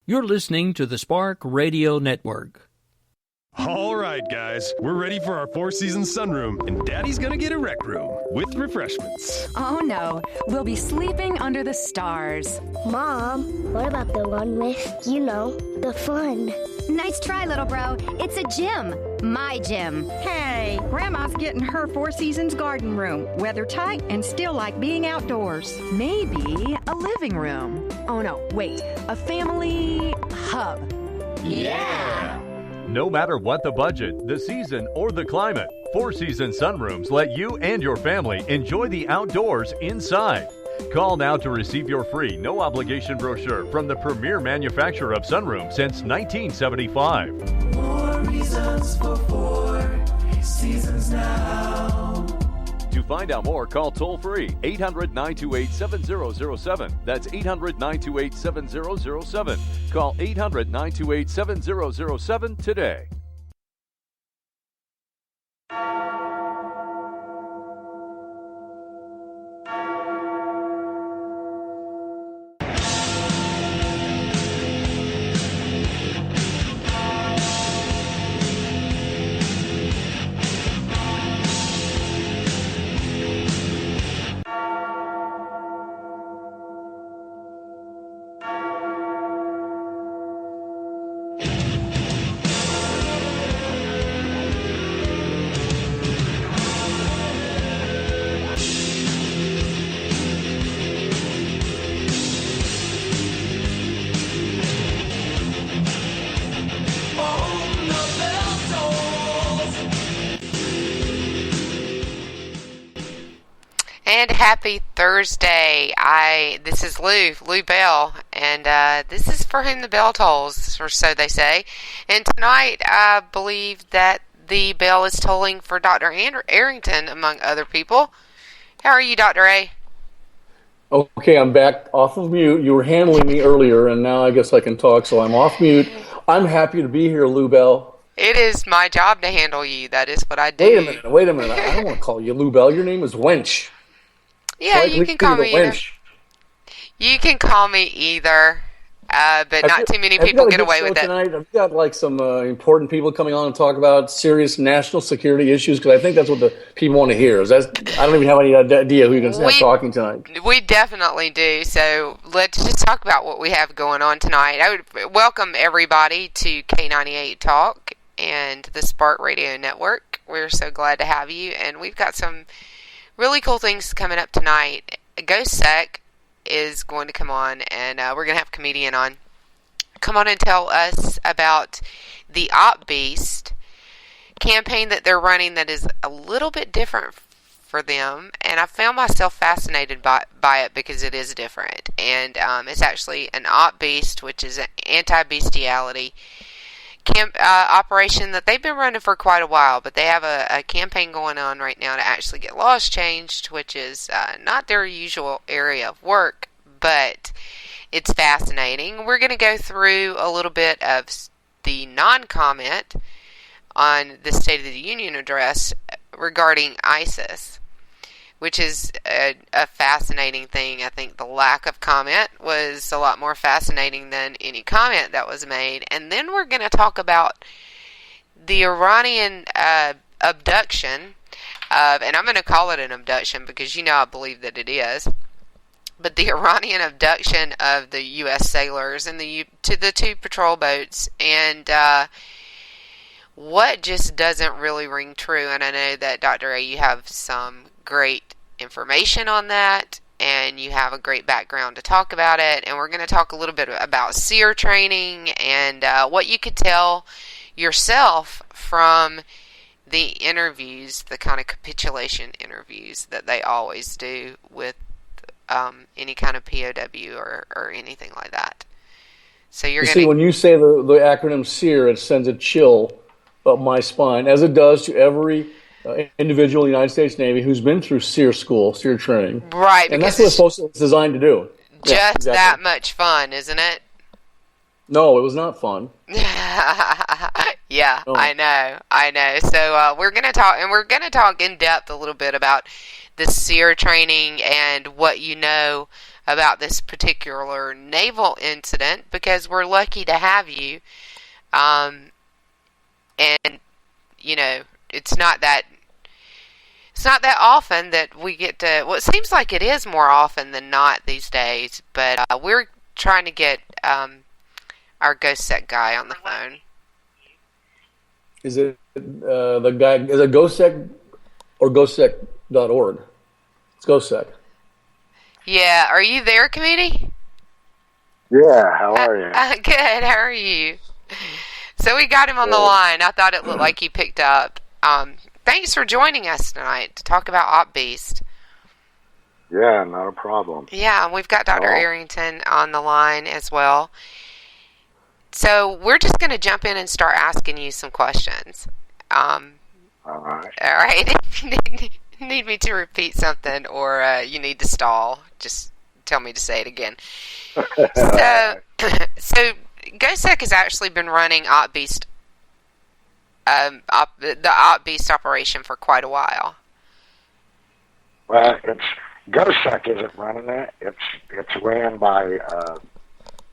You're listening to the Spark Radio Network. All right, guys, we're ready for our four-season sunroom, and Daddy's gonna get a rec room with refreshments. Oh, no. We'll be sleeping under the stars. Mom, what about the one with, the fun? Nice try, little bro. It's a gym. My gym. Hey, Grandma's getting her Four Seasons garden room. Weather tight and still like being outdoors. Maybe a living room. Oh, no, wait. A family hub. Yeah! No matter what the budget, the season, or the climate, Four Seasons Sunrooms let you and your family enjoy the outdoors inside. Call now to receive your free, no-obligation brochure from the premier manufacturer of sunrooms since 1975. More reasons for Four Seasons now. To find out more, call toll-free 800-928-7007. That's 800-928-7007. Call 800-928-7007 today. And happy Thursday. This is Lou Bell, and this is For Whom the Bell Tolls, or so they say. And tonight, I believe that the bell is tolling for Dr. Arrington, among other people. How are you, Dr. A? Okay, I'm back off of mute. You were handling me earlier, and now I guess I can talk, so I'm off mute. I'm happy to be here, Lou Bell. It is my job to handle you. That is what I do. Wait a minute. I don't want to call you Lou Bell. Your name is Wench. Yeah, you can call me either. You can call me either, but not too many people get away with it. Tonight? I've got like some important people coming on and talk about serious national security issues, because I think that's what the people want to hear. I don't even have any idea who you're going to have talking tonight. We definitely do. So let's just talk about what we have going on tonight. I would welcome everybody to K98 Talk and the Spark Radio Network. We're so glad to have you, and we've got some really cool things coming up tonight. Ghost Sec is going to come on, and we're going to have a comedian on. Come on and tell us about the Op Beast campaign that they're running that is a little bit different for them. And I found myself fascinated by it because it is different. And it's actually an Op Beast, which is an anti-bestiality operation that they've been running for quite a while, but they have a campaign going on right now to actually get laws changed, which is not their usual area of work, but it's fascinating. We're going to go through a little bit of the non-comment on the State of the Union address regarding ISIS, which is a fascinating thing. I think the lack of comment was a lot more fascinating than any comment that was made. And then we're going to talk about the Iranian abduction and I'm going to call it an abduction because I believe that it is. But the Iranian abduction of the U.S. sailors and to the two patrol boats, and what just doesn't really ring true. And I know that, Dr. A, you have some great information on that, and you have a great background to talk about it. And we're going to talk a little bit about SEER training and what you could tell yourself from the interviews, the kind of capitulation interviews that they always do with any kind of POW or anything like that. So you're going to see, when you say the acronym SEER, it sends a chill up my spine, as it does to every individual in the United States Navy who's been through SEER school, SEER training. Right. And that's what it's designed to do. Just that much fun, isn't it? No, it was not fun. Yeah, no. I know. So we're going to talk in depth a little bit about the SEER training and what you know about this particular naval incident, because we're lucky to have you. And, you know, it's not that often that we get to, well, it seems like it is more often than not these days, but we're trying to get our GhostSec guy on the phone. Is it the guy, is it GhostSec or GhostSec.org? It's GhostSec. Yeah, are you there, Committee? Yeah, how are you? Good, how are you? So we got him on the line. I thought it looked like he picked up. Thanks for joining us tonight to talk about Op Beast. Yeah, not a problem. Yeah, and we've got Dr. Arrington on the line as well. So we're just going to jump in and start asking you some questions. All right. All right. If you need me to repeat something or you need to stall, just tell me to say it again. So GhostSec has actually been running Op Beast, the Op Beast operation for quite a while. Well, GhostSec isn't running it. It's ran by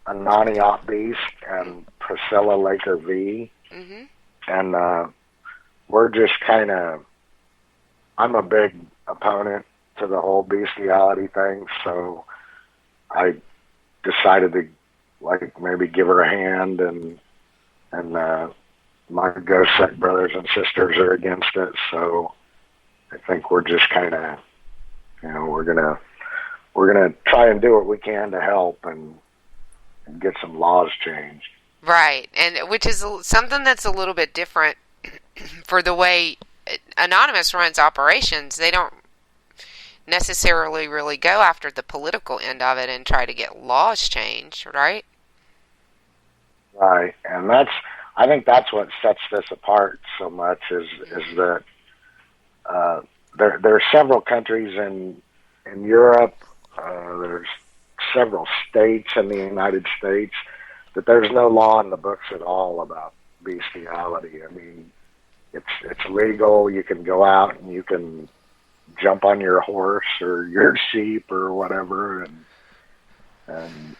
Anani Op Beast and Priscilla Laker V. Mm-hmm. And we're just kind of, I'm a big opponent to the whole bestiality thing, so I decided to maybe give her a hand, and my GhostSec brothers and sisters are against it, so I think we're just kind of, we're gonna try and do what we can to help and get some laws changed. Right, and which is something that's a little bit different for the way Anonymous runs operations. They don't necessarily really go after the political end of it and try to get laws changed, right? Right, and I think that's what sets this apart so much is that there are several countries in Europe, there's several states in the United States that there's no law in the books at all about bestiality. I mean, it's legal. You can go out and you can jump on your horse or your sheep or whatever, and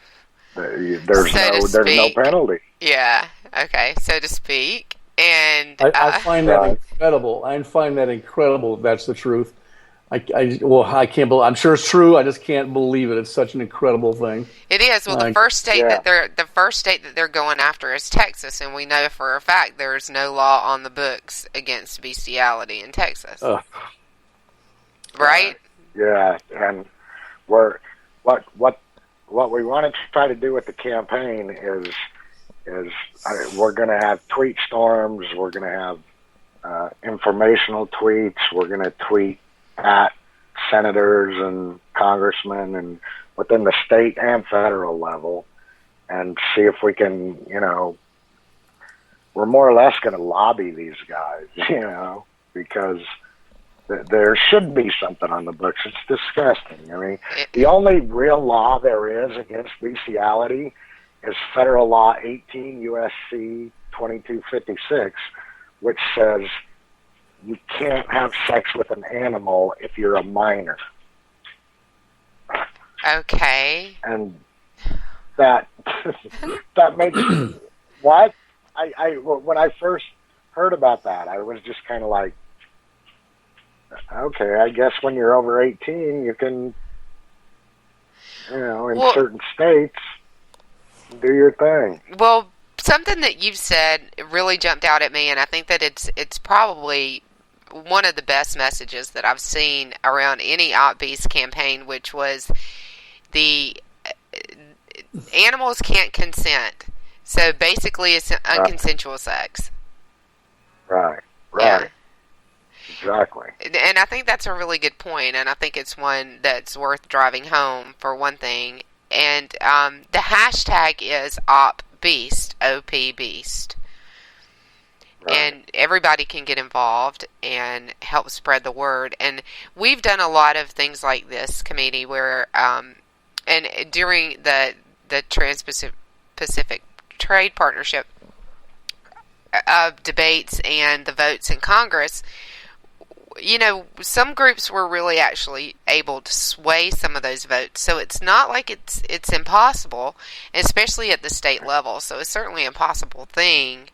there's no penalty. Yeah. Okay. So to speak, and I find that incredible. I find that incredible. If that's the truth. I can't believe. I'm sure it's true. I just can't believe it. It's such an incredible thing. It is. Well, the first state that they're going after is Texas, and we know for a fact there's no law on the books against bestiality in Texas. Right? Yeah, and what we want to try to do with the campaign is we're going to have tweet storms. We're going to have informational tweets. We're going to tweet at senators and congressmen and within the state and federal level, and see if we can, we're more or less going to lobby these guys, because there should be something on the books. It's disgusting. I mean, the only real law there is against bestiality is Federal Law 18 U.S.C. 2256, which says you can't have sex with an animal if you're a minor. Okay. And that makes what? When I first heard about that, I was just kind of like, okay, I guess when you're over 18, you can, in certain states, do your thing. Well, something that you've said really jumped out at me, and I think that it's probably one of the best messages that I've seen around any Op Beast campaign, which was the animals can't consent. So basically it's unconsensual sex. Right. Yeah. Exactly. And I think that's a really good point, and I think it's one that's worth driving home for one thing. And the hashtag is OpBeast, O-P Beast. Right. And everybody can get involved and help spread the word. And we've done a lot of things like this, committee, where and during the Trans-Pacific Trade Partnership debates and the votes in Congress, some groups were really actually able to sway some of those votes. So it's not like it's impossible, especially at the state level. So it's certainly a possible thing.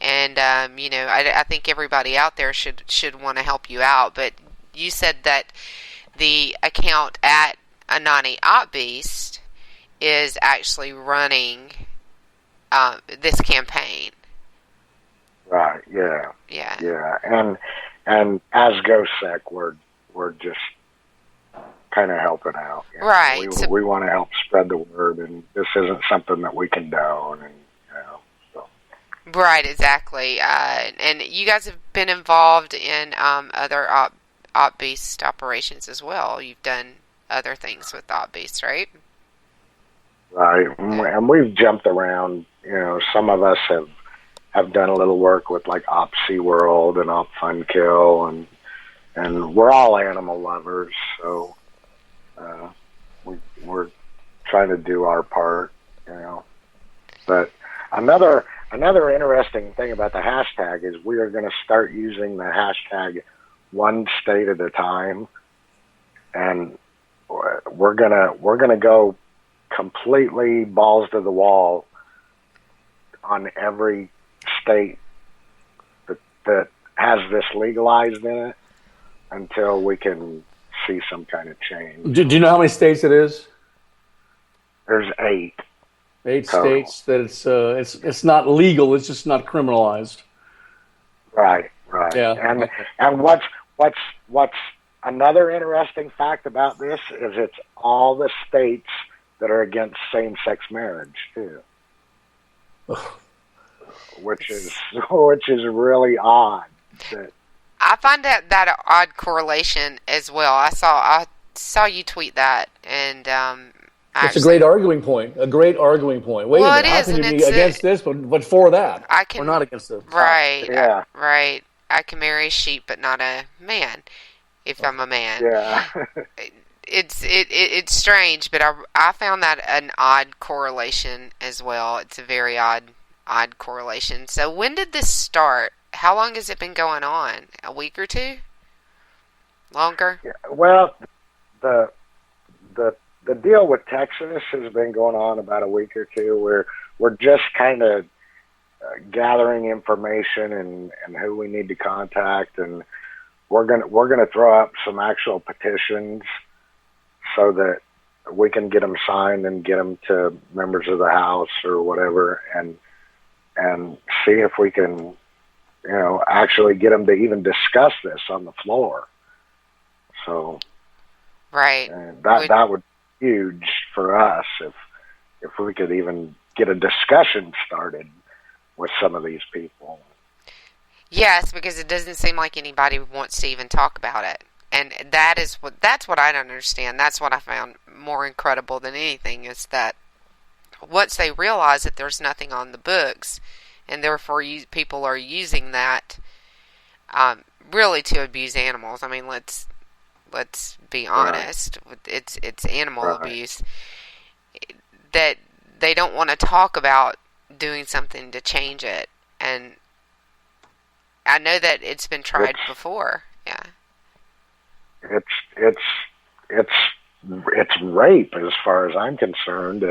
And, I think everybody out there should want to help you out. But you said that the account at Anani Beast is actually running this campaign. Right. Yeah. Yeah. Yeah. And as GhostSec, we're just kind of helping out. Right. We want to help spread the word, and this isn't something that we condone. And so. Right. Exactly. And you guys have been involved in other Op Beast operations as well. You've done other things with Op Beast, right? Right. And we've jumped around. Some of us have done a little work with like Op Sea World and Op Fun Kill, and we're all animal lovers, so we're trying to do our part, But another interesting thing about the hashtag is we are going to start using the hashtag one state at a time, and we're gonna go completely balls to the wall on every state that has this legalized in it until we can see some kind of change. Do you know how many states it is? There's 8. 8 total. states that it's not legal. It's just not criminalized. Right. Yeah. And what's another interesting fact about this is it's all the states that are against same-sex marriage too. Which is really odd. I find that odd correlation as well. I saw you tweet that, and it's a great arguing point. A great arguing point. Wait a minute, how can you be against this but for that? Or not against this? Right. Yeah. Right. I can marry a sheep, but not a man. If I'm a man. Yeah. It's strange, but I found that an odd correlation as well. It's a very odd correlation. So when did this start? How long has it been going on? A week or two? Longer? Yeah, well, the deal with Texas has been going on about a week or two. We're just kind of gathering information and who we need to contact, and we're gonna throw up some actual petitions so that we can get them signed and get them to members of the House or whatever, and see if we can, actually get them to even discuss this on the floor. So, right, that would be huge for us if we could even get a discussion started with some of these people. Yes, because it doesn't seem like anybody wants to even talk about it. And that's what I don't understand. That's what I found more incredible than anything, is that once they realize that there's nothing on the books, and therefore people are using that really to abuse animals. I mean, let's be honest. Right. It's animal abuse. That they don't want to talk about doing something to change it. And I know that it's been tried before. Yeah. It's rape as far as I'm concerned,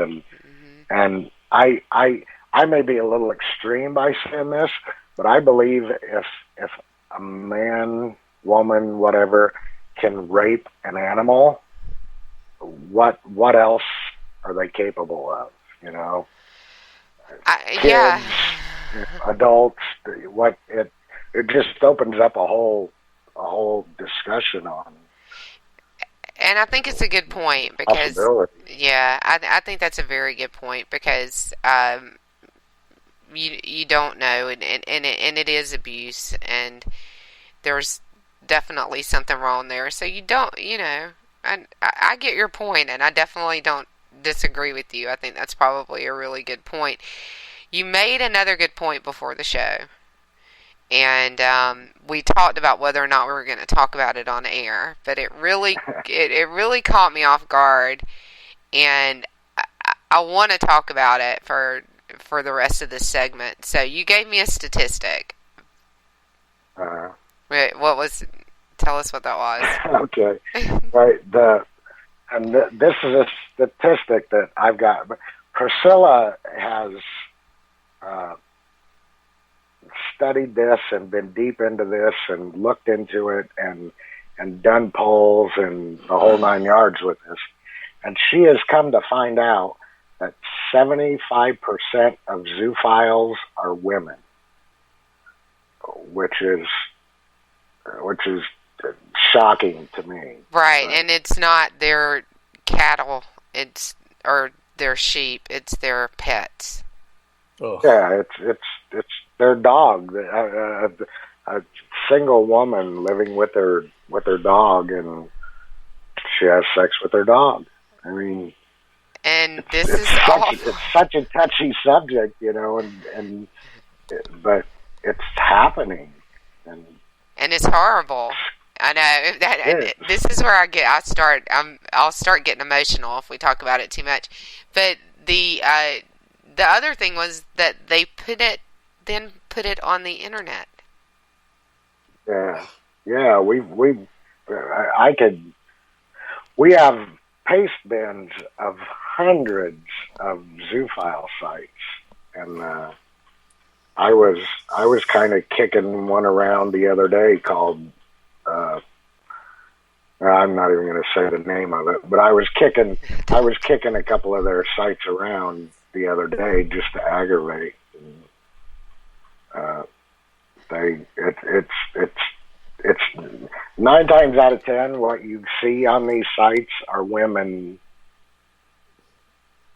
and I may be a little extreme by saying this, but I believe if a man, woman, whatever, can rape an animal, what else are they capable of? Kids, adults. It just opens up a whole discussion on. And I think it's a good point because, yeah, I think that's a very good point because you don't know, and it is abuse, and there's definitely something wrong there. So you don't, I get your point, and I definitely don't disagree with you. I think that's probably a really good point. You made another good point before the show, and we talked about whether or not we were going to talk about it on air, but it really caught me off guard, and I want to talk about it for the rest of this segment. So you gave me a statistic. What was Tell us what that was. Okay. Right. This is a statistic that I've got. Priscilla has studied this and been deep into this and looked into it and done polls and the whole 9 yards with this. And she has come to find out that 75% of zoophiles are women, which is shocking to me. Right, and it's not their cattle, or their sheep, it's their pets. Oh. Yeah, it's their dog. A single woman living with her dog, and she has sex with her dog. I mean, and this is awful. It's such a touchy subject, but it's happening, and it's horrible. I know that. This is where I'll start getting emotional if we talk about it too much. But the other thing was that they put it on the internet. Yeah. We have paste bins of hundreds of zoophile sites, and I was kind of kicking one around the other day called. I'm not even going to say the name of it, but I was kicking a couple of their sites around the other day just to aggravate. It's 9 times out of 10 what you see on these sites are women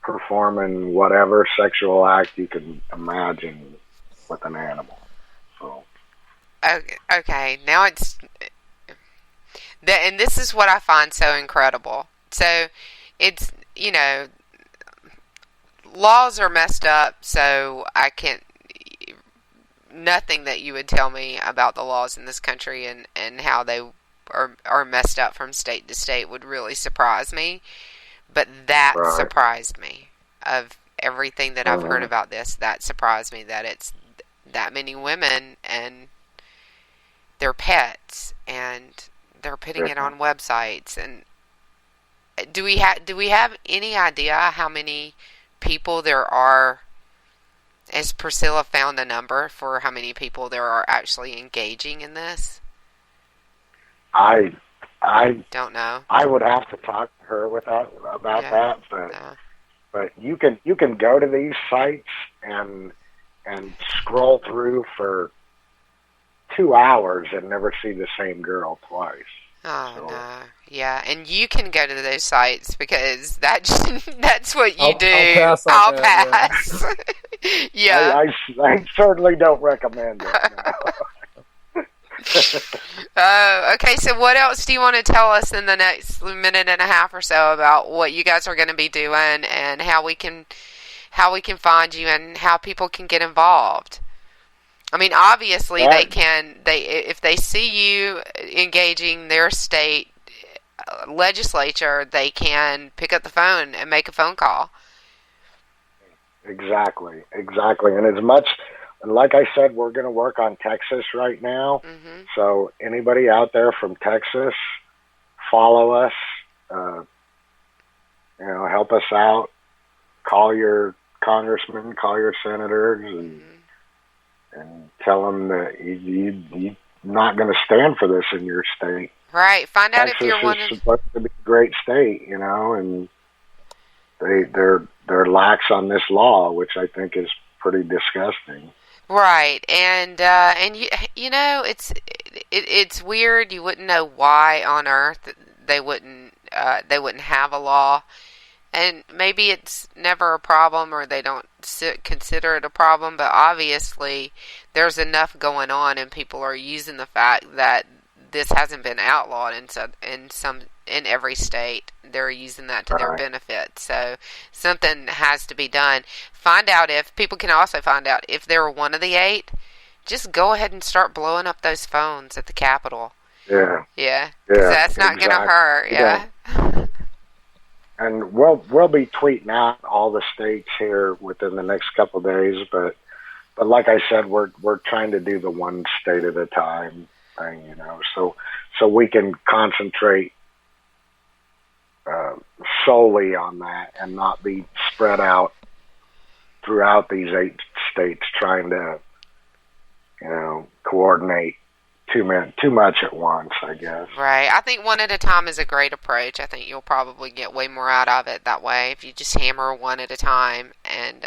performing whatever sexual act you can imagine with an animal. So. Okay, now and this is what I find so incredible. So it's, laws are messed up, so I can't, nothing that you would tell me about the laws in this country and how they are messed up from state to state would really surprise me. But that surprised me. Of everything that I've heard about this, that surprised me, that it's that many women and their pets, and they're putting it on websites. And do we have any idea how many people there are? Has Priscilla found a number for how many people there are actually engaging in this? I don't know. I would have to talk to her about that, but you can go to these sites and scroll through for 2 hours and never see the same girl twice. No. Yeah, and you can go to those sites because that's what you do. I'll pass. Yeah. I certainly don't recommend it. No. Okay, so what else do you want to tell us in the next minute and a half or so about what you guys are going to be doing and how we can find you and how people can get involved? I mean, obviously if they see you engaging their state legislature, they can pick up the phone and make a phone call. Exactly. And like I said, we're going to work on Texas right now. Mm-hmm. So anybody out there from Texas, follow us, help us out, call your congressmen, call your senators, and tell them that you're not going to stand for this in your state. Right. Find out Texas if you're one is supposed to be a great state, and they're lax on this law, which I think is pretty disgusting. Right, and it's weird. You wouldn't know why on earth they wouldn't have a law, and maybe it's never a problem or they don't consider it a problem. But obviously, there's enough going on, and people are using the fact that this hasn't been outlawed in every state. They're using that to their benefit. So something has to be done. People can also find out if they're one of the 8. Just go ahead and start blowing up those phones at the Capitol. Yeah. Yeah. That's not going to hurt. Yeah. And we'll be tweeting out all the states here within the next couple of days. But like I said, we're trying to do the one state at a time thing, So so we can concentrate solely on that and not be spread out throughout these 8 states trying to, coordinate too much at once, I guess. Right. I think one at a time is a great approach. I think you'll probably get way more out of it that way if you just hammer one at a time and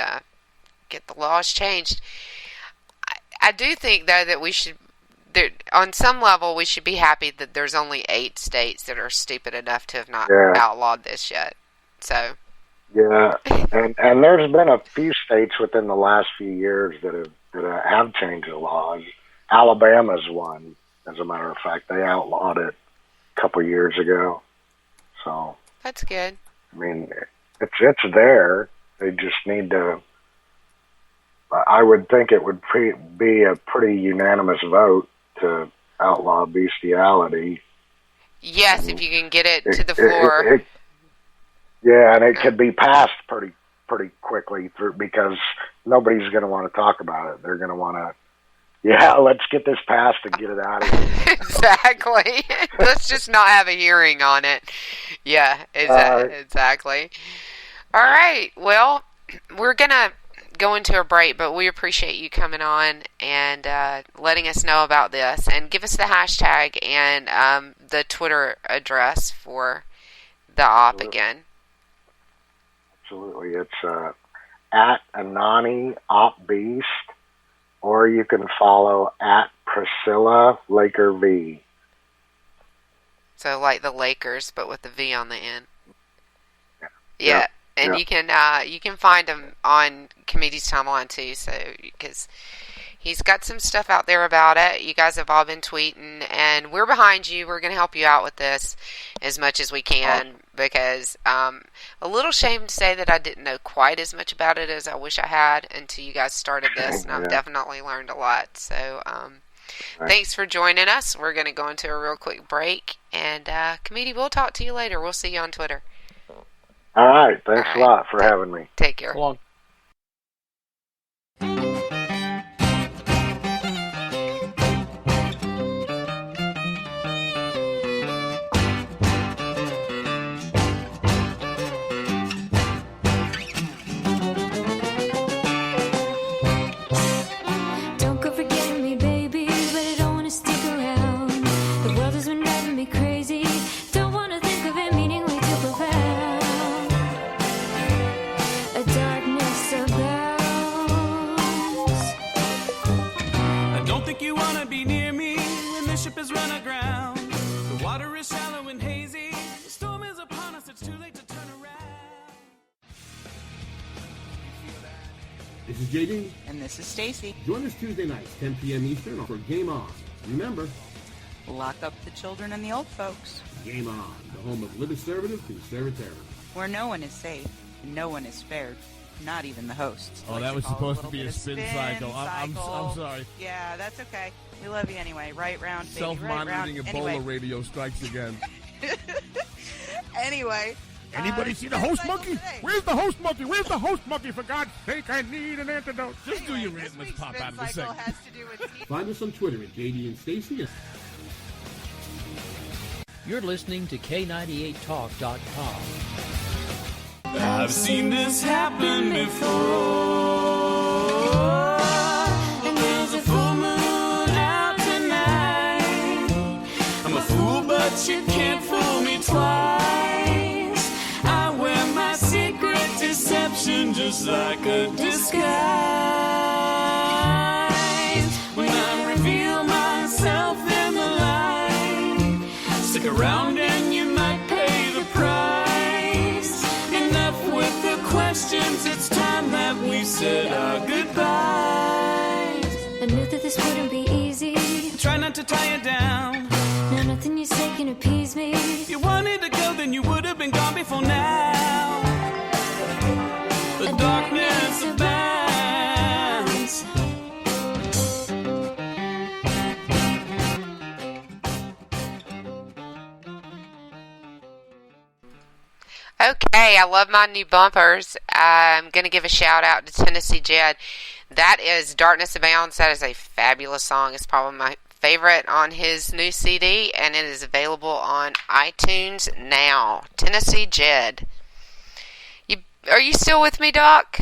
get the laws changed. I do think, though, that we should, on some level, we should be happy that there's only 8 states that are stupid enough to have not outlawed this yet. So. Yeah, and there's been a few states within the last few years that have changed the laws. Alabama's one, as a matter of fact. They outlawed it a couple years ago. So that's good. I mean, it's there. They just need to. I would think it would be a pretty unanimous vote to outlaw bestiality. Yes, if you can get it to the floor. Yeah, and it could be passed pretty quickly through, because nobody's going to want to talk about it. They're going to want to, let's get this passed and get it out of here. Exactly. Let's just not have a hearing on it. Yeah, exactly. All right. Well, we're going to go into a break, but we appreciate you coming on and letting us know about this. And give us the hashtag and the Twitter address for the op again. Absolutely. It's at Anani Op Beast, or you can follow at Priscilla Laker V. So like the Lakers, but with the V on the end. Yeah. And you can find him on Comedi's timeline too, so because he's got some stuff out there about it. You guys have all been tweeting, and we're behind you. We're going to help you out with this as much as we can, because a little shame to say that I didn't know quite as much about it as I wish I had until you guys started this, and I've definitely learned a lot. So thanks for joining us. We're going to go into a real quick break, and Comedy, we'll talk to you later. We'll see you on Twitter. All right. Thanks a lot for having me. Take care. So long. This is JD. And this is Stacy. Join us Tuesday nights, 10 p.m. Eastern, for Game On. Remember, lock up the children and the old folks. Game On, the home of Liberservative Conservative. Where no one is safe, and no one is spared, not even the hosts. Oh, that was supposed to be a spin cycle. I'm sorry. Yeah, that's okay. We love you anyway. Right round, baby. Self-monitoring right Ebola radio strikes again. Anyway. Anybody see the host monkey? Where's the host monkey? Where's the host monkey? For God's sake, I need an antidote. Just do your rant. Let's pop out of the segment. Find us on Twitter at JD and Stacy. You're listening to K98Talk.com. I've seen this happen before. And there's a full moon out tonight. I'm a fool, but you can't fool me twice. Deception just like a disguise. When I reveal myself in the light, stick around and you might pay the price. Enough with the questions, it's time that we said our goodbyes. I knew that this wouldn't be easy. Try not to tie it down. Now nothing you say can appease me. If you wanted to go, then you would have been gone before now. The darkness abounds. Okay, I love my new bumpers. I'm going to give a shout out to Tennessee Jed. That is Darkness Abounds. That is a fabulous song. It's probably my favorite on his new CD, and it is available on iTunes now. Tennessee Jed. Are you still with me, Doc?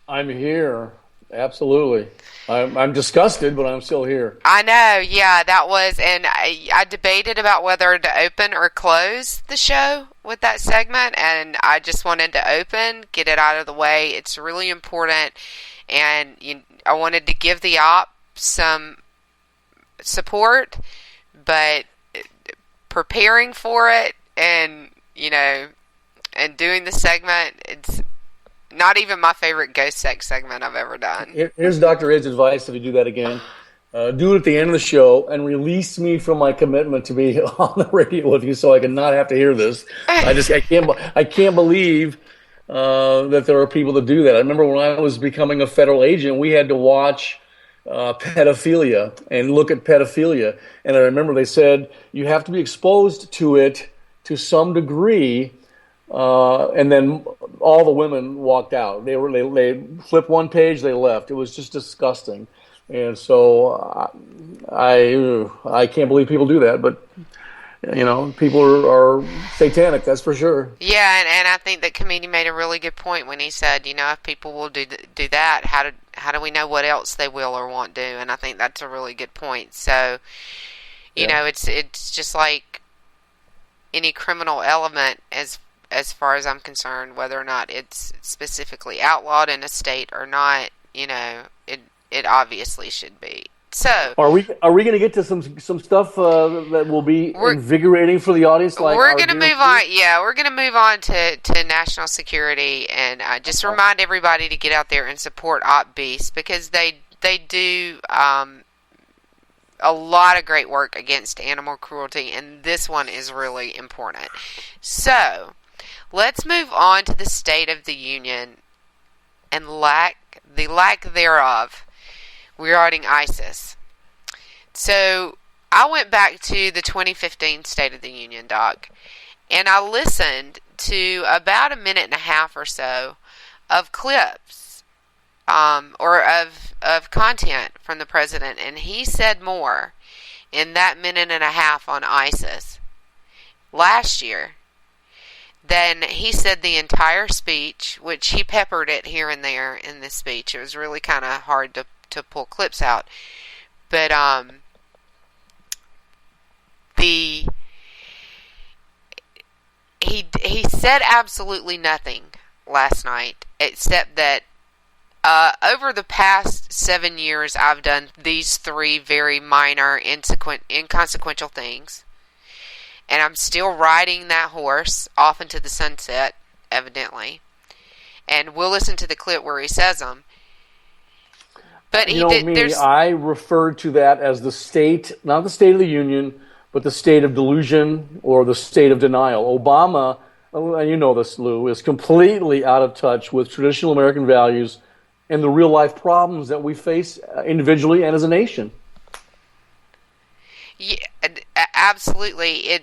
I'm here. Absolutely. I'm disgusted, but I'm still here. I know, yeah, that was, and I debated about whether to open or close the show with that segment, and I just wanted to open, get it out of the way. It's really important, and I wanted to give the op some support, but preparing for it and, and doing the segment, it's not even my favorite ghost sex segment I've ever done. Here's Dr. Ed's advice if you do that again. Do it at the end of the show and release me from my commitment to be on the radio with you so I can not have to hear this. I can't believe that there are people that do that. I remember when I was becoming a federal agent, we had to watch pedophilia and look at pedophilia. And I remember they said you have to be exposed to it to some degree. And then all the women walked out. They flipped one page, they left. It was just disgusting. And so I can't believe people do that, but people are satanic, that's for sure. Yeah, and I think that comedian made a really good point when he said, if people will do that, how do we know what else they will or won't do? And I think that's a really good point. So, it's just like any criminal element as far as I'm concerned, whether or not it's specifically outlawed in a state or not, it obviously should be. So, are we going to get to some stuff that will be invigorating for the audience? Like we're going to move on. Yeah, we're going to move on to national security, and just remind everybody to get out there and support Op Beast, because they do a lot of great work against animal cruelty, and this one is really important. So, let's move on to the State of the Union and the lack thereof regarding ISIS. So, I went back to the 2015 State of the Union, Doc, and I listened to about a minute and a half or so of clips, or of content from the president, and he said more in that minute and a half on ISIS last year than he said the entire speech, which he peppered it here and there in this speech. It was really kind of hard to pull clips out. But he said absolutely nothing last night, except that over the past 7 years, I've done these 3 very minor, inconsequential things. And I'm still riding that horse off into the sunset, evidently. And we'll listen to the clip where he says them. But I referred to that as the state, not the State of the Union, but the state of delusion or the state of denial. Obama, and you know this, Lou, is completely out of touch with traditional American values and the real-life problems that we face individually and as a nation. Yeah, absolutely.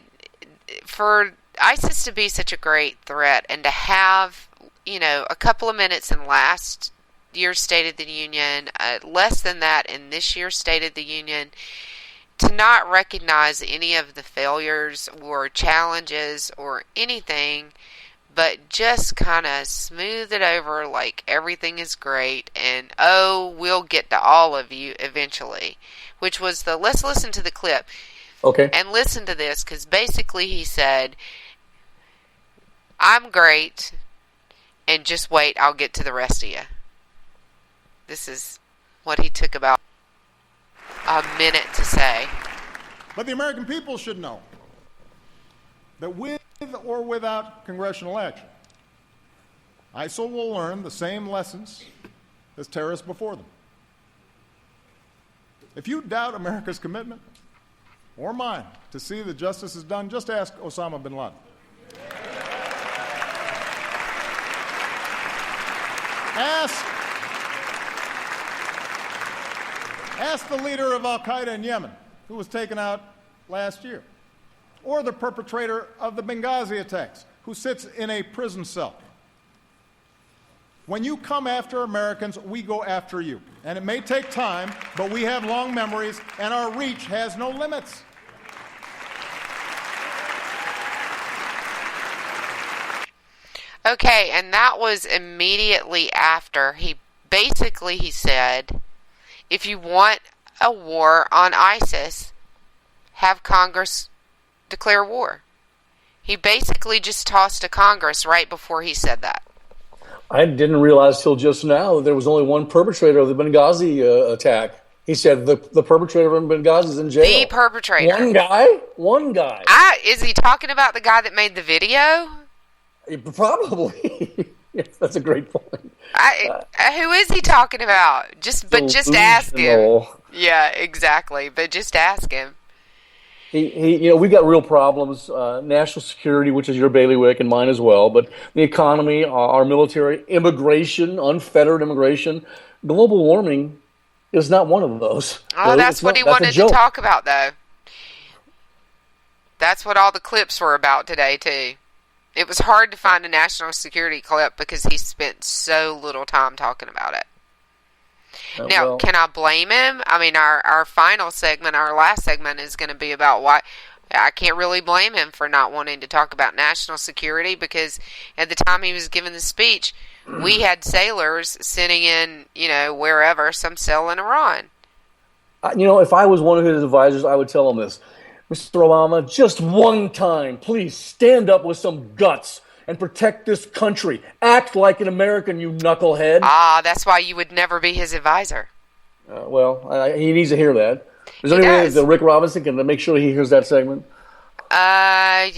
For ISIS to be such a great threat and to have, a couple of minutes in last year's State of the Union, less than that in this year's State of the Union, to not recognize any of the failures or challenges or anything, but just kind of smooth it over like everything is great and, we'll get to all of you eventually, which was let's listen to the clip. Okay. And listen to this, because basically he said, I'm great, and just wait, I'll get to the rest of you. This is what he took about a minute to say. But the American people should know that with or without congressional action, ISIL will learn the same lessons as terrorists before them. If you doubt America's commitment, or mine, to see that justice is done, just ask Osama bin Laden. Ask the leader of Al-Qaeda in Yemen, who was taken out last year, or the perpetrator of the Benghazi attacks, who sits in a prison cell. When you come after Americans, we go after you. And it may take time, but we have long memories, and our reach has no limits. Okay, and that was immediately after he said, if you want a war on ISIS, have Congress declare war. He basically just tossed to Congress right before he said that. I didn't realize till just now there was only one perpetrator of the Benghazi attack. He said the perpetrator of Benghazi is in jail. The perpetrator. One guy. Is he talking about the guy that made the video? Probably. Yes, that's a great point. Who is he talking about? Just ask him. Yeah, exactly. But just ask him. We got real problems. National security, which is your bailiwick and mine as well, but the economy, our military, immigration, unfettered immigration, global warming is not one of those. Oh, that's what he wanted to talk about, though. That's what all the clips were about today, too. It was hard to find a national security clip because he spent so little time talking about it. Now, can I blame him? I mean, our final segment, our last segment is going to be about why. I can't really blame him for not wanting to talk about national security because at the time he was giving the speech, we had sailors sitting in, wherever, some cell in Iran. If I was one of his advisors, I would tell him this. Mr. Obama, just one time, please stand up with some guts and protect this country. Act like an American, you knucklehead. That's why you would never be his advisor. He needs to hear that. Is there any way that Rick Robinson can make sure he hears that segment? I'm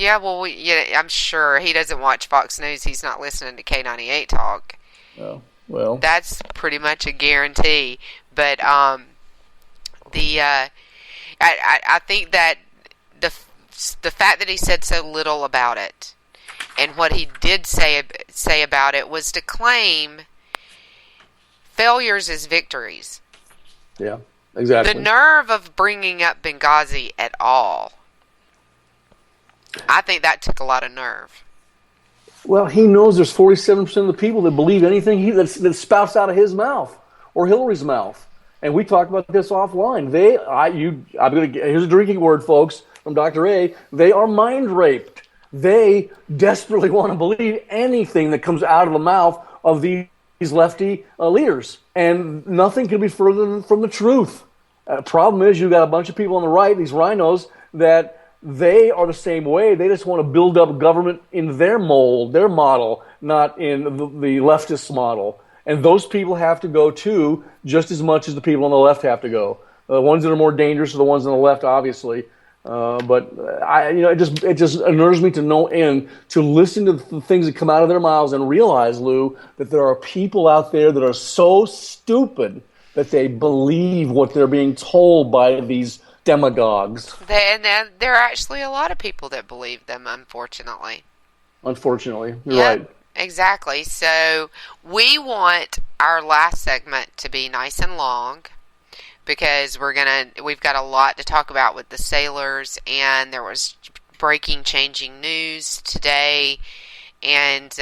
sure he doesn't watch Fox News. He's not listening to K98 Talk. Oh, well. That's pretty much a guarantee. But I think that the fact that he said so little about it, and what he did say about it, was to claim failures as victories. Yeah, exactly. The nerve of bringing up Benghazi at all, I think that took a lot of nerve. Well, he knows there's 47% of the people that believe anything that spouts out of his mouth or Hillary's mouth. And we talked about this offline. Here's a drinking word, folks, from Dr. A. They are mind raped. They desperately want to believe anything that comes out of the mouth of these lefty leaders. And nothing can be further from the truth. Problem is, you got a bunch of people on the right, these rhinos, that they are the same way. They just want to build up government in their mold, their model, not in the leftist model. And those people have to go too, just as much as the people on the left have to go. The ones that are more dangerous are the ones on the left, obviously. But it just unnerves me to no end to listen to the things that come out of their mouths and realize, Lou, that there are people out there that are so stupid that they believe what they're being told by these demagogues. There are actually a lot of people that believe them, unfortunately. Unfortunately, you're right. Exactly. So we want our last segment to be nice and long because we've got a lot to talk about with the sailors, and there was changing news today, and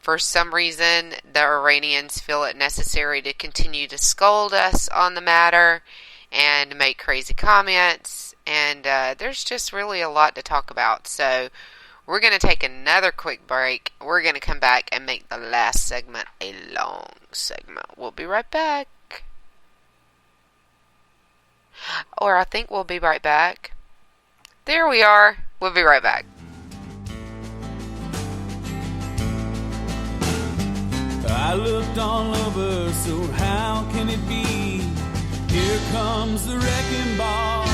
for some reason the Iranians feel it necessary to continue to scold us on the matter and make crazy comments, and there's just really a lot to talk about. So we're going to take another quick break. We're going to come back and make the last segment a long segment. We'll be right back. Or I think we'll be right back. There we are. We'll be right back. I looked all over, so how can it be? Here comes the wrecking ball,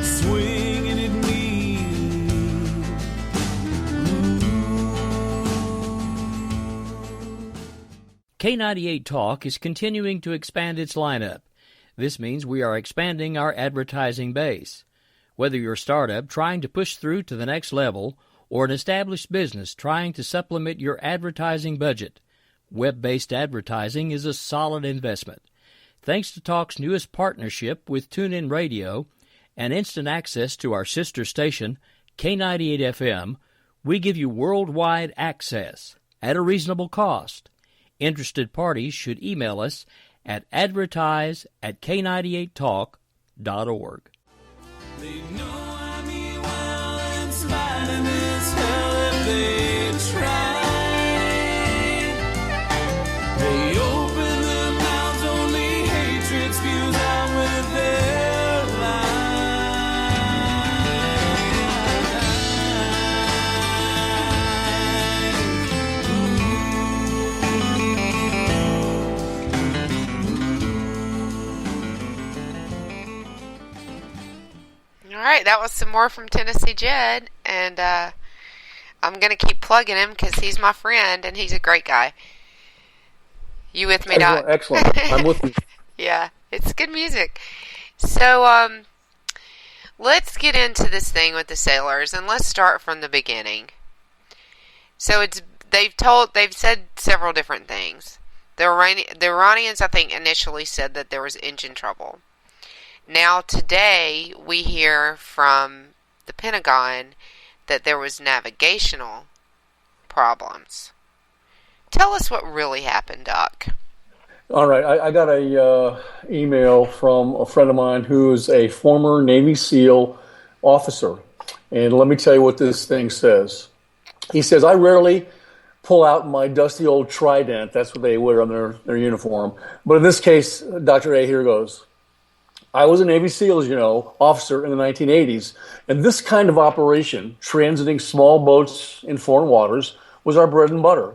swinging at me. K98 Talk is continuing to expand its lineup. This means we are expanding our advertising base. Whether you're a startup trying to push through to the next level or an established business trying to supplement your advertising budget, web-based advertising is a solid investment. Thanks to Talk's newest partnership with TuneIn Radio and instant access to our sister station, K98 FM, We give you worldwide access at a reasonable cost. Interested parties should email us at advertise@k98talk.org. They know I mean well and smiling as hell if they try. They open their mouths, only hatred spews out with their All right, that was some more from Tennessee Jed, and I'm going to keep plugging him because he's my friend and he's a great guy. You with me, Doc? Excellent. I'm with you. Yeah, it's good music. So, let's get into this thing with the sailors, and let's start from the beginning. So they've said several different things. The Iranians, I think, initially said that there was engine trouble. Now, today, we hear from the Pentagon that there was navigational problems. Tell us what really happened, Doc. All right. I got a email from a friend of mine who is a former Navy SEAL officer. And let me tell you what this thing says. He says, I rarely pull out my dusty old trident. That's what they wear on their uniform. But in this case, Dr. A, here goes. I was a Navy SEAL, as you know, officer in the 1980s, and this kind of operation, transiting small boats in foreign waters, was our bread and butter.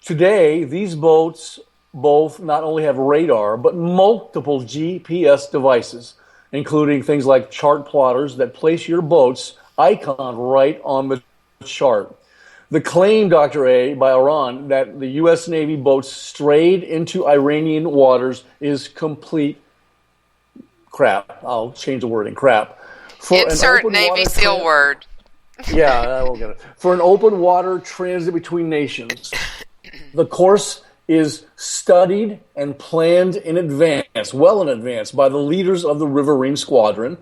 Today, these boats both not only have radar, but multiple GPS devices, including things like chart plotters that place your boat's icon right on the chart. The claim, Dr. A, by Iran that the U.S. Navy boats strayed into Iranian waters is complete crap. I'll change the wording, crap. Insert Navy SEAL word. Yeah, I will get it. For an open water transit between nations, the course is studied and planned in advance, well in advance, by the leaders of the Riverine Squadron,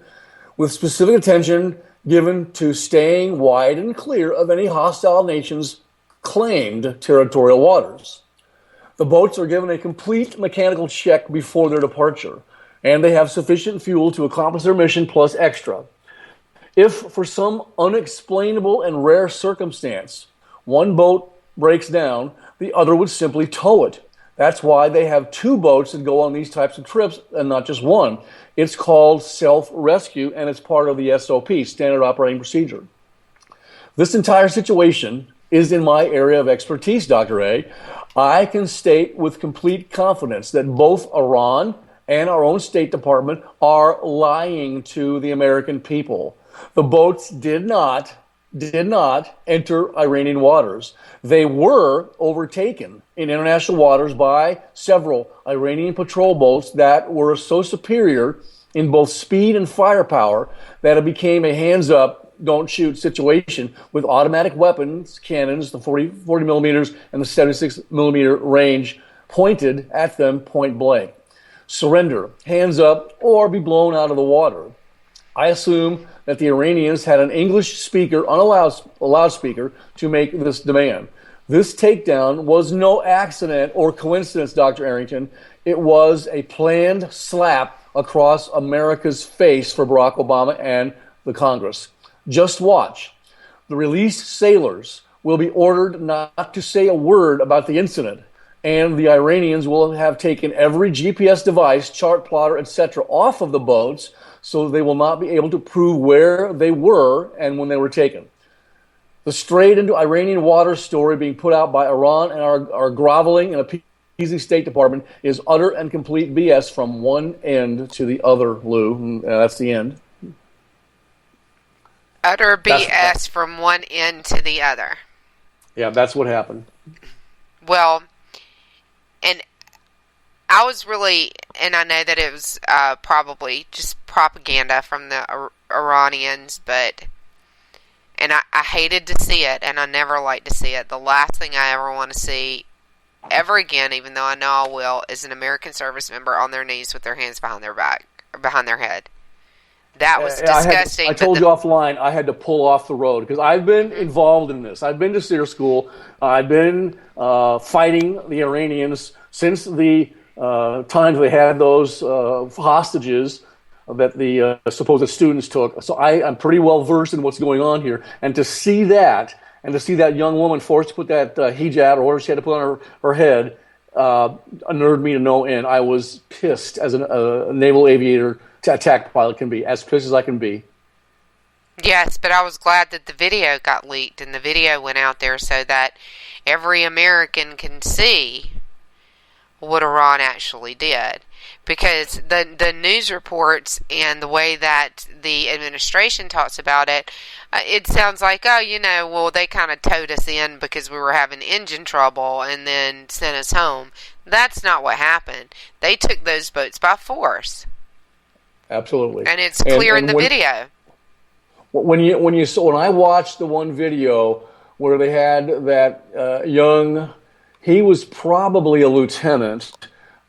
with specific attention given to staying wide and clear of any hostile nation's claimed territorial waters. The boats are given a complete mechanical check before their departure, and they have sufficient fuel to accomplish their mission plus extra. If, for some unexplainable and rare circumstance, one boat breaks down, the other would simply tow it. That's why they have two boats that go on these types of trips and not just one. It's called self-rescue, and it's part of the SOP, Standard Operating Procedure. This entire situation is in my area of expertise, Dr. A. I can state with complete confidence that both Iran and our own State Department are lying to the American people. The boats did not enter Iranian waters. They were overtaken in international waters by several Iranian patrol boats that were so superior in both speed and firepower that it became a hands-up, don't-shoot situation with automatic weapons, cannons, the 40 millimeters and the 76 millimeter range pointed at them point blank. Surrender, hands up, or be blown out of the water. I assume that the Iranians had an English speaker on a loudspeaker to make this demand. This takedown was no accident or coincidence, Dr. Arrington. It was a planned slap across America's face for Barack Obama and the Congress. Just watch. The released sailors will be ordered not to say a word about the incident, and the Iranians will have taken every GPS device, chart plotter, etc. off of the boats, so they will not be able to prove where they were and when they were taken. The strayed into Iranian waters story being put out by Iran and our groveling and appeasing State Department is utter and complete BS from one end to the other, Lou. That's the end. Utter BS from one end to the other. Yeah, that's what happened. Well, and I was really, and I know that it was probably just propaganda from the Iranians, and I hated to see it, and I never like to see it. The last thing I ever want to see ever again, even though I know I will, is an American service member on their knees with their hands behind their back, or behind their head. That was disgusting. I told you offline I had to pull off the road because I've been involved in this. I've been to SEER school. I've been fighting the Iranians since the times they had those hostages that the supposed students took. So I'm pretty well versed in what's going on here. And to see that, and to see that young woman forced to put that hijab or whatever she had to put on her head, unnerved me to no end. I was pissed as a naval aviator, attack pilot can be, as pissed as I can be. Yes, but I was glad that the video got leaked and the video went out there so that every American can see what Iran actually did. Because the news reports and the way that the administration talks about it, it sounds like, well, they kind of towed us in because we were having engine trouble and then sent us home. That's not what happened. They took those boats by force. Absolutely. And it's clear in the video. When I watched the one video where they had that young, he was probably a lieutenant,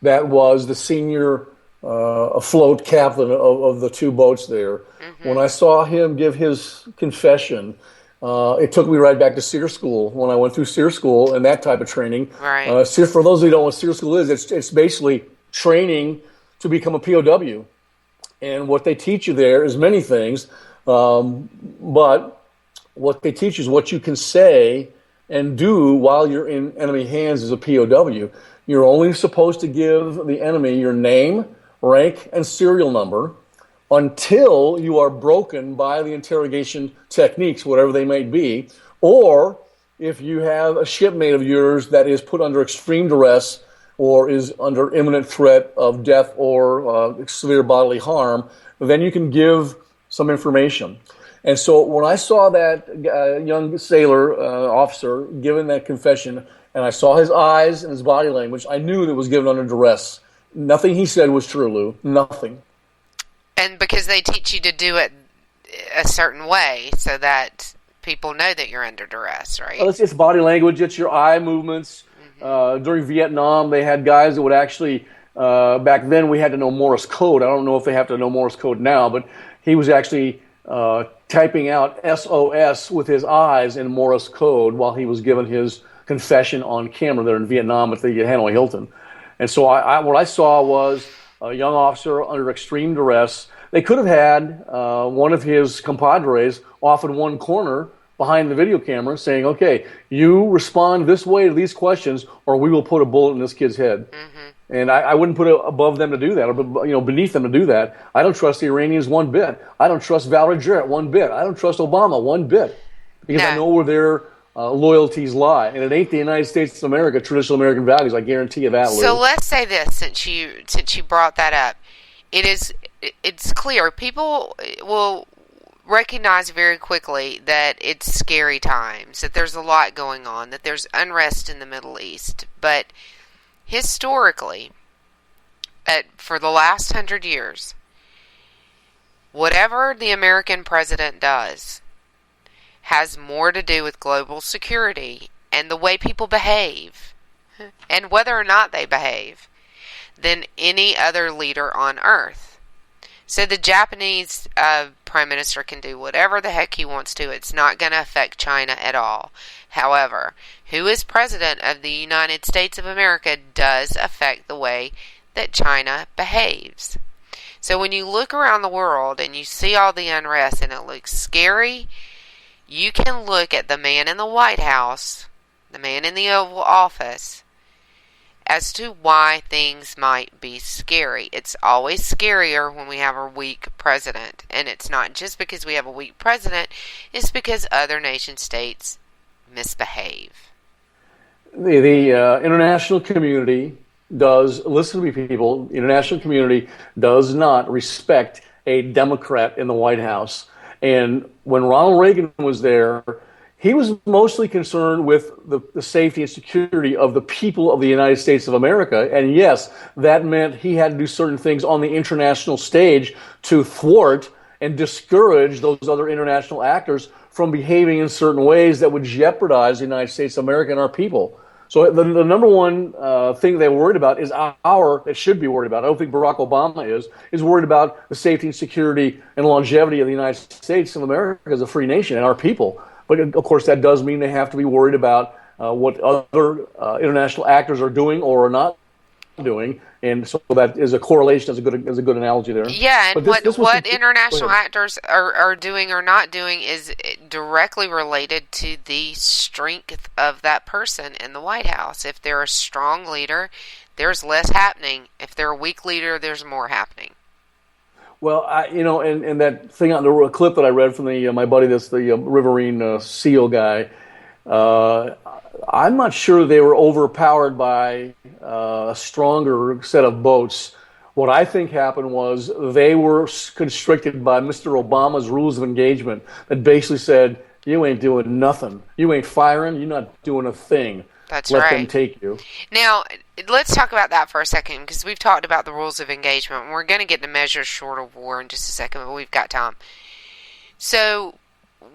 that was the senior afloat captain of the two boats there. Mm-hmm. When I saw him give his confession, it took me right back to SEER school when I went through SEER school and that type of training. Right. For those who don't know what SEER school is, it's basically training to become a POW. And what they teach you there is many things, but what they teach you is what you can say and do while you're in enemy hands as a POW. You're only supposed to give the enemy your name, rank, and serial number until you are broken by the interrogation techniques, whatever they may be, or if you have a shipmate of yours that is put under extreme duress or is under imminent threat of death or severe bodily harm, then you can give some information. And so when I saw that young sailor officer giving that confession, and I saw his eyes and his body language, I knew that it was given under duress. Nothing he said was true, Lou. Nothing. And because they teach you to do it a certain way so that people know that you're under duress, right? Well, it's body language. It's your eye movements. During Vietnam, they had guys that would actually, back then we had to know Morse code. I don't know if they have to know Morse code now, but he was actually typing out SOS with his eyes in Morse code while he was giving his confession on camera there in Vietnam at the Hanoi Hilton. And so what I saw was a young officer under extreme duress. They could have had one of his compadres off in one corner behind the video camera saying, okay, you respond this way to these questions or we will put a bullet in this kid's head. Mm-hmm. And I wouldn't put it above them to do that, or beneath them to do that. I don't trust the Iranians one bit. I don't trust Valerie Jarrett one bit. I don't trust Obama one bit because I know where their loyalties lie. And it ain't the United States of America, traditional American values. I guarantee you that, Lou. So let's say this, since you brought that up. It's clear. People will recognize very quickly that it's scary times, that there's a lot going on, that there's unrest in the Middle East. But historically, for the last 100 years, whatever the American president does has more to do with global security and the way people behave and whether or not they behave than any other leader on earth. So the Japanese prime minister can do whatever the heck he wants to. It's not going to affect China at all. However, who is president of the United States of America does affect the way that China behaves. So when you look around the world and you see all the unrest and it looks scary, you can look at the man in the White House, the man in the Oval Office, as to why things might be scary. It's always scarier when we have a weak president. And it's not just because we have a weak president, it's because other nation states misbehave. The international community does, listen to me people, the international community does not respect a Democrat in the White House. And when Ronald Reagan was there, he was mostly concerned with the safety and security of the people of the United States of America. And yes, that meant he had to do certain things on the international stage to thwart and discourage those other international actors from behaving in certain ways that would jeopardize the United States of America and our people. So the number one thing they're worried about is that should be worried about. I don't think Barack Obama is worried about the safety and security and longevity of the United States of America as a free nation and our people. But of course, that does mean they have to be worried about what other international actors are doing or are not doing, and so that is a correlation. Is a good analogy there. Yeah, and what international actors are doing or not doing is directly related to the strength of that person in the White House. If they're a strong leader, there's less happening. If they're a weak leader, there's more happening. Well, and that thing on the clip that I read from my buddy, the Riverine SEAL guy. I'm not sure they were overpowered by a stronger set of boats. What I think happened was they were constricted by Mr. Obama's rules of engagement that basically said, you ain't doing nothing. You ain't firing. You're not doing a thing. That's right. Let them take you. Now, let's talk about that for a second, because we've talked about the rules of engagement. And we're going to get to measures short of war in just a second, but we've got time. So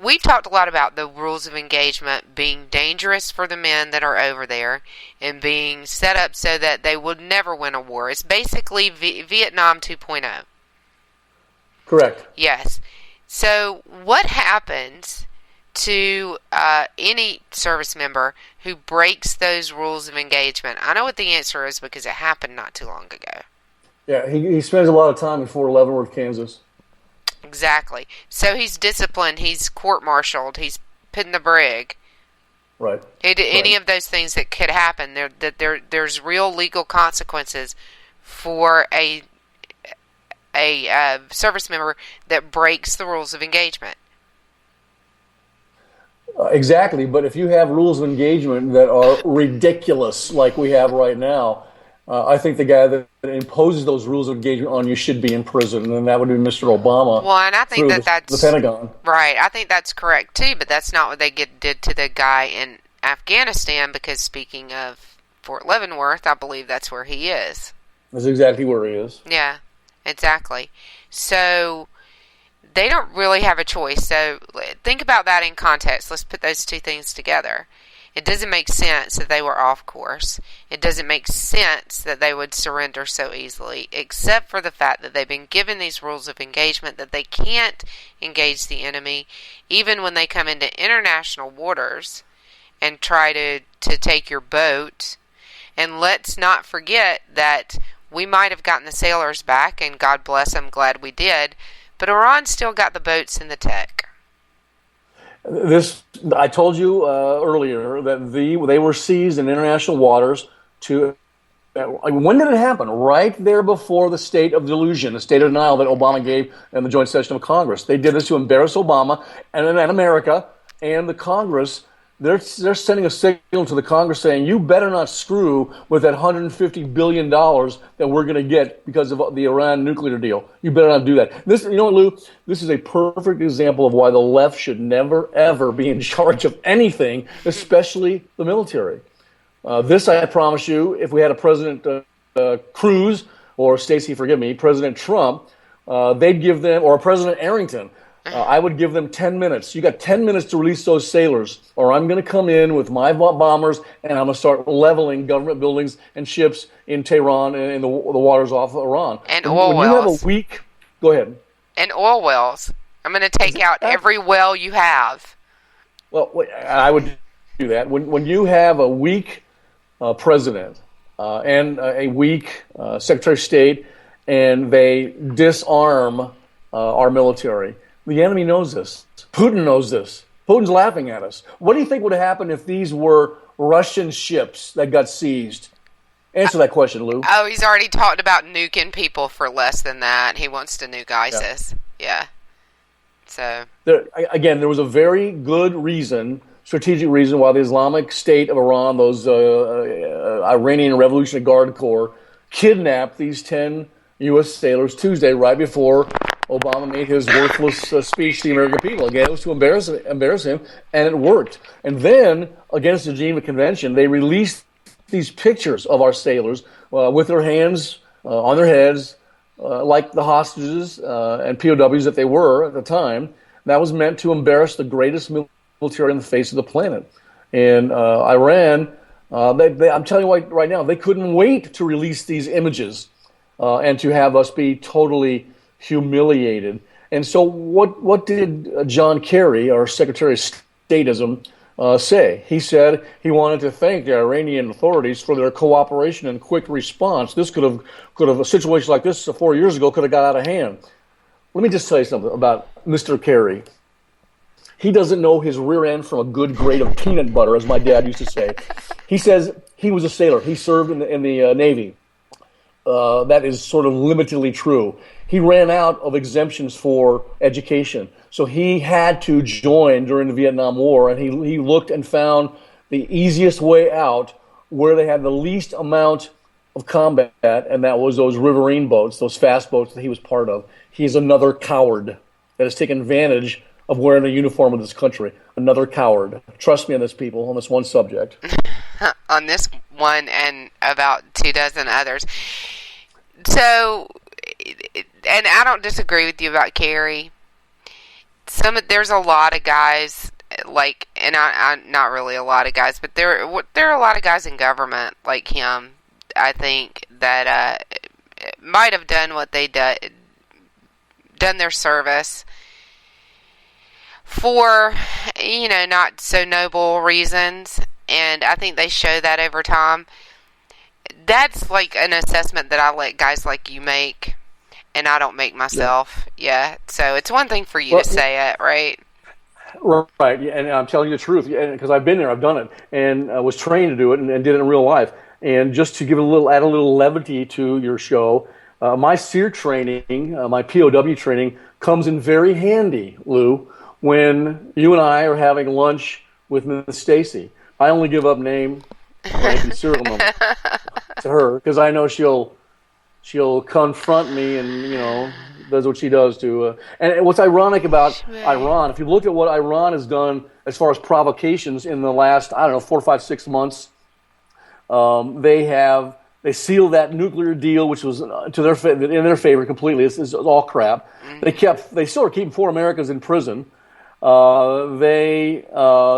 we've talked a lot about the rules of engagement being dangerous for the men that are over there and being set up so that they would never win a war. It's basically Vietnam 2.0. Correct. Yes. So what happens to any service member who breaks those rules of engagement? I know what the answer is because it happened not too long ago. Yeah, he spends a lot of time in Fort Leavenworth, Kansas. Exactly. So he's disciplined, he's court-martialed, he's put in the brig. Right. Any of those things that could happen, there's real legal consequences for a service member that breaks the rules of engagement. Exactly, but if you have rules of engagement that are ridiculous, like we have right now, I think the guy that imposes those rules of engagement on you should be in prison, and that would be Mr. Obama. Well, and I think that's the Pentagon. Right, I think that's correct too, but that's not what they did to the guy in Afghanistan, because speaking of Fort Leavenworth, I believe that's where he is. That's exactly where he is. Yeah, exactly. So they don't really have a choice. So think about that in context. Let's put those two things together. It doesn't make sense that they were off course. It doesn't make sense that they would surrender so easily, except for the fact that they've been given these rules of engagement that they can't engage the enemy, even when they come into international waters and try to take your boat. And let's not forget that we might have gotten the sailors back, and God bless them, glad we did, but Iran still got the boats and the tech. I told you earlier that they were seized in international waters when did it happen? Right there before the state of delusion, the state of denial that Obama gave in the joint session of Congress. They did this to embarrass Obama and America and the Congress. They're sending a signal to the Congress saying, you better not screw with that $150 billion that we're going to get because of the Iran nuclear deal. You better not do that. You know what, Lou? This is a perfect example of why the left should never, ever be in charge of anything, especially the military. This, I promise you, if we had a President Cruz or President Trump, they'd give them, or President Arrington, I would give them 10 minutes. You got 10 minutes to release those sailors, or I'm going to come in with my bombers and I'm going to start leveling government buildings and ships in Tehran and in the waters off of Iran. And oil wells. When you have a weak, go ahead. And oil wells. I'm going to take out every well you have. Well, I would do that. When you have a weak president and a weak Secretary of State, and they disarm our military. The enemy knows this. Putin knows this. Putin's laughing at us. What do you think would happen if these were Russian ships that got seized? Answer that question, Lou. Oh, he's already talked about nuking people for less than that. He wants to nuke ISIS. Yeah. So there was a very good reason, strategic reason, why the Islamic State of Iran, those Iranian Revolutionary Guard Corps, kidnapped these 10 U.S. sailors Tuesday, right before Obama made his worthless speech to the American people. Again, it was to embarrass him, and it worked. And then, against the Geneva Convention, they released these pictures of our sailors with their hands on their heads, like the hostages and POWs that they were at the time. That was meant to embarrass the greatest military on the face of the planet. And Iran I'm telling you right now, they couldn't wait to release these images and to have us be totally humiliated. And so what did John Kerry, our Secretary of Stateism, say? He said he wanted to thank the Iranian authorities for their cooperation and quick response. This could have a situation like this 4 years ago could have got out of hand. Let me just tell you something about Mr. Kerry. He doesn't know his rear end from a good grade of peanut butter, as my dad used to say. He says he was a sailor. He served in the Navy. That is sort of limitedly true. He ran out of exemptions for education. So he had to join during the Vietnam War, and he looked and found the easiest way out where they had the least amount of combat, and that was those riverine boats, those fast boats that he was part of. He's another coward that has taken advantage of wearing a uniform of this country. Another coward. Trust me on this, people, on this one subject. On this one and about 24 others. So, and I don't disagree with you about Kerry. There's a lot of guys, like, and I not really a lot of guys, but there are a lot of guys in government like him, I think, that might have done what they done their service for, not so noble reasons, and I think they show that over time. That's like an assessment that I let guys like you make, and I don't make myself. Yeah. So it's one thing for you to say it, right? Right. And I'm telling you the truth, because I've been there, I've done it, and I was trained to do it and did it in real life. And just to add a little levity to your show, my SEER training, my POW training, comes in very handy, Lou, when you and I are having lunch with Miss Stacy. I only give up name, rank, and serial number to her because I know she'll confront me and does what she does to. And what's ironic about Iran, if you look at what Iran has done as far as provocations in the last 4 or 5, 6 months, they sealed that nuclear deal, which was in their favor completely. It's all crap. They still are keeping 4 Americans in prison. They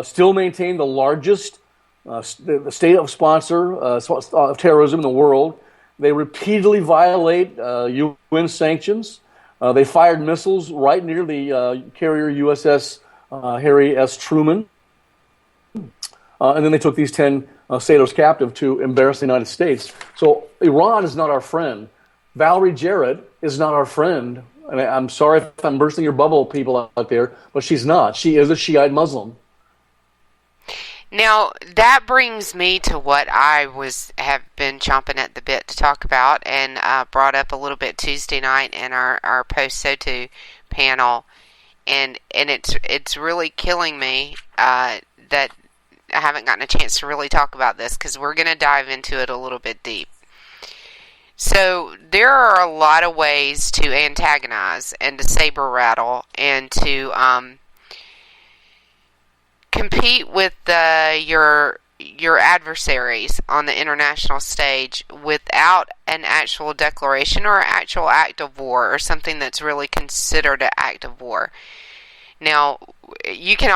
still maintain the largest the state of sponsor of terrorism in the world. They repeatedly violate UN sanctions. They fired missiles right near the carrier USS Harry S. Truman. And then they took these 10 sailors captive to embarrass the United States. So Iran is not our friend. Valerie Jarrett is not our friend. And I'm sorry if I'm bursting your bubble, people out there, but she's not. She is a Shiite Muslim. Now, that brings me to what I have been chomping at the bit to talk about, and brought up a little bit Tuesday night in our post-SOTU panel, and it's really killing me that I haven't gotten a chance to really talk about this, because we're going to dive into it a little bit deep. So there are a lot of ways to antagonize and to saber rattle and to compete with your adversaries on the international stage without an actual declaration or an actual act of war, or something that's really considered an act of war. Now, you can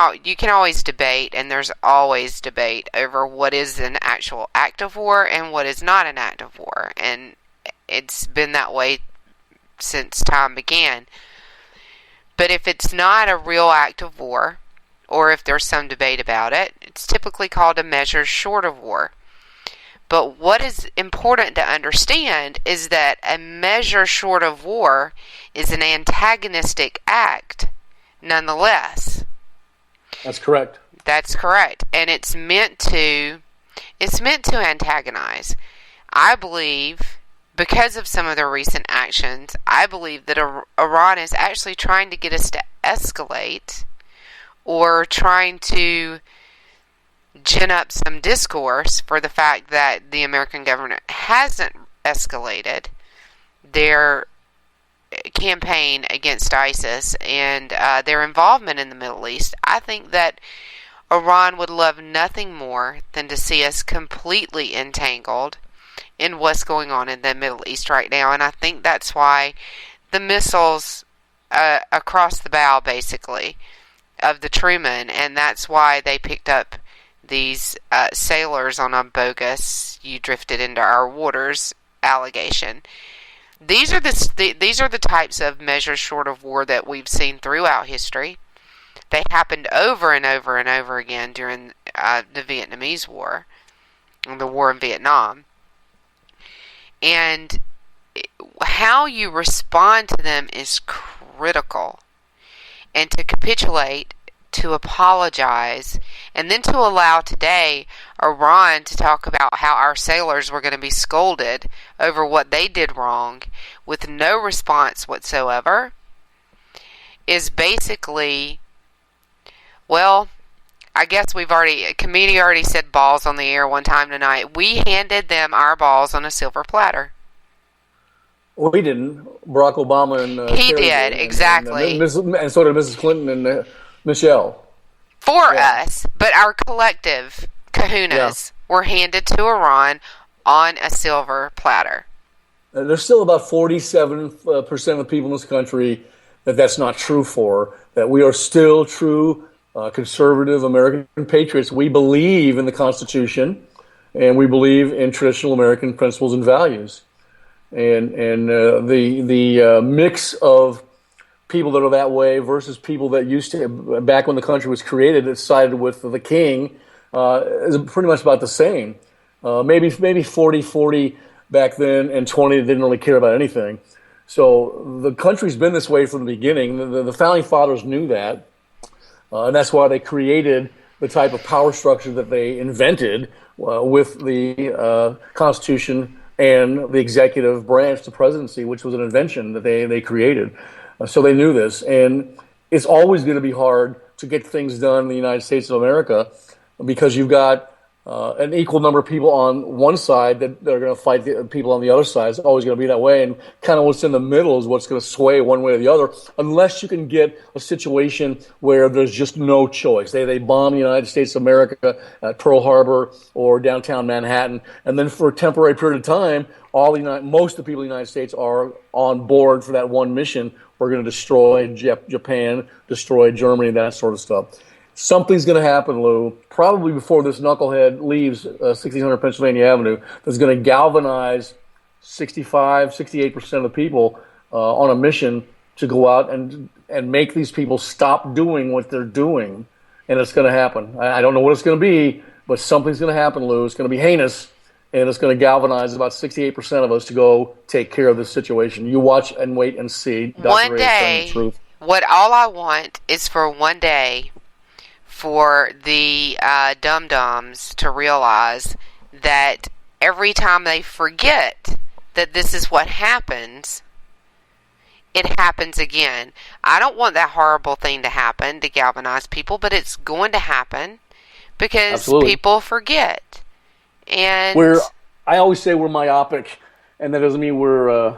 always debate, and there's always debate over what is an actual act of war and what is not an act of war, and it's been that way since time began. But if it's not a real act of war, or if there's some debate about it, it's typically called a measure short of war. But what is important to understand is that a measure short of war is an antagonistic act nonetheless. That's correct. That's correct. And it's meant to antagonize. I believe, because of some of their recent actions, I believe that Iran is actually trying to get us to escalate, or trying to gin up some discourse for the fact that the American government hasn't escalated their campaign against ISIS and their involvement in the Middle East. I think that Iran would love nothing more than to see us completely entangled in what's going on in the Middle East right now, and I think that's why the missiles across the bow, basically, of the Truman, and that's why they picked up these sailors on a bogus "you drifted into our waters" allegation. These are the types of measures short of war that we've seen throughout history. They happened over and over and over again during the Vietnamese War, the war in Vietnam. And how you respond to them is critical. And to capitulate, to apologize, and then to allow today Iran to talk about how our sailors were going to be scolded over what they did wrong with no response whatsoever is basically, well, I guess Committee already said balls on the air one time tonight. We handed them our balls on a silver platter. Well, we didn't. Barack Obama and he did, exactly. And so did Mrs. Clinton and Michelle. For us, but our collective kahunas were handed to Iran on a silver platter. There's still about 47% of the people in this country that's not true for, that we are still true conservative American patriots. We believe in the Constitution, and we believe in traditional American principles and values. And the mix of people that are that way versus people that used to, back when the country was created, that sided with the king, is pretty much about the same. Maybe 40-40 back then, and 20 that didn't really care about anything. So the country's been this way from the beginning. The Founding Fathers knew that, and that's why they created the type of power structure that they invented with the Constitution and the executive branch, the presidency, which was an invention that they created. So they knew this, and it's always going to be hard to get things done in the United States of America because you've got an equal number of people on one side that are going to fight the people on the other side. It's always going to be that way, and kind of what's in the middle is what's going to sway one way or the other, unless you can get a situation where there's just no choice. They bomb the United States of America at Pearl Harbor or downtown Manhattan, and then for a temporary period of time, most of the people in the United States are on board for that one mission. We're going to destroy Japan, destroy Germany, that sort of stuff. Something's going to happen, Lou, probably before this knucklehead leaves 1600 Pennsylvania Avenue, that's going to galvanize 68% of the people on a mission to go out and make these people stop doing what they're doing. And it's going to happen. I don't know what it's going to be, but something's going to happen, Lou. It's going to be heinous, and it's going to galvanize about 68% of us to go take care of this situation. You watch and wait and see. Dr. One day, all I want is for one day for the dum-dums to realize that every time they forget that this is what happens, it happens again. I don't want that horrible thing to happen to galvanize people, but it's going to happen because people forget. And I always say we're myopic, and that doesn't mean we're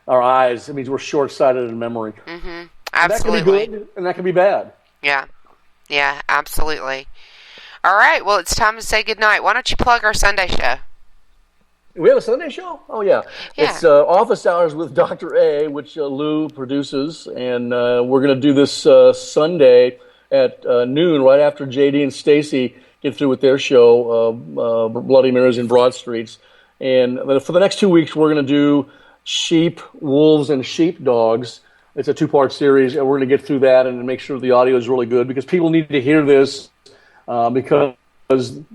our eyes. It means we're short-sighted in memory. Mm-hmm. Absolutely. And that can be good, and that can be bad. Yeah. Yeah, absolutely. All right, well, it's time to say goodnight. Why don't you plug our Sunday show? We have a Sunday show? Oh, yeah. It's Office Hours with Dr. A, which Lou produces, and we're going to do this Sunday at noon, right after JD and Stacy get through with their show, Bloody Marys and Broad Streets. And for the next 2 weeks, we're going to do sheep, wolves, and sheepdogs. It's a 2-part series, and we're going to get through that and make sure the audio is really good because people need to hear this because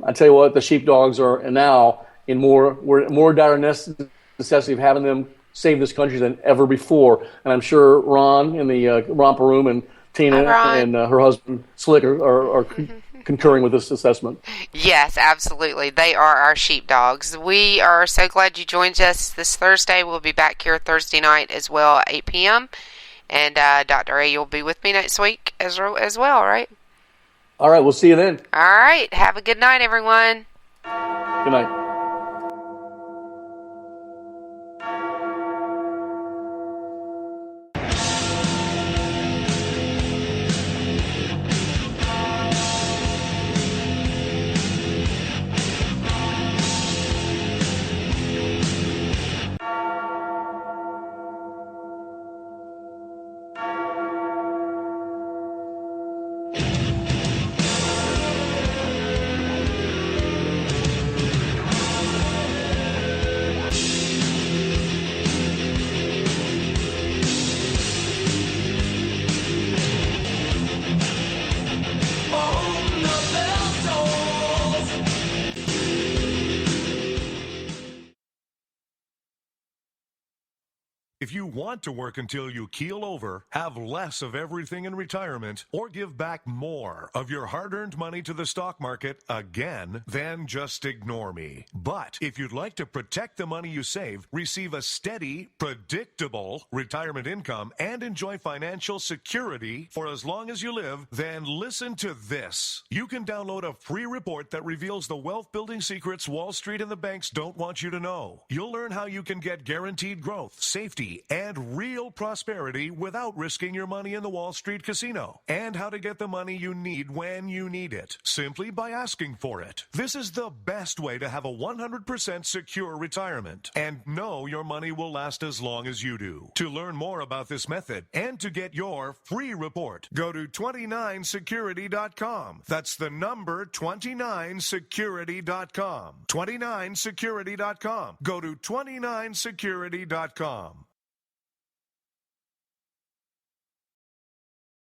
I tell you what, the sheepdogs are now we're in more dire necessity of having them save this country than ever before. And I'm sure Ron in the romper room and Tina and her husband Slick are concurring with this assessment. Yes, absolutely. They are our sheepdogs. We are so glad you joined us this Thursday. We'll be back here Thursday night as well at 8 p.m., and Dr. A, you'll be with me next week as well, right? All right, we'll see you then. All right, have a good night, everyone. Good night. If you want to work until you keel over, have less of everything in retirement, or give back more of your hard-earned money to the stock market again, then just ignore me. But if you'd like to protect the money you save, receive a steady, predictable retirement income, and enjoy financial security for as long as you live, then listen to this. You can download a free report that reveals the wealth-building secrets Wall Street and the banks don't want you to know. You'll learn how you can get guaranteed growth, safety, and real prosperity without risking your money in the Wall Street casino, and how to get the money you need when you need it, simply by asking for it. This is the best way to have a 100% secure retirement and know your money will last as long as you do. To learn more about this method and to get your free report, go to 29security.com. That's the number 29security.com. 29security.com. Go to 29security.com.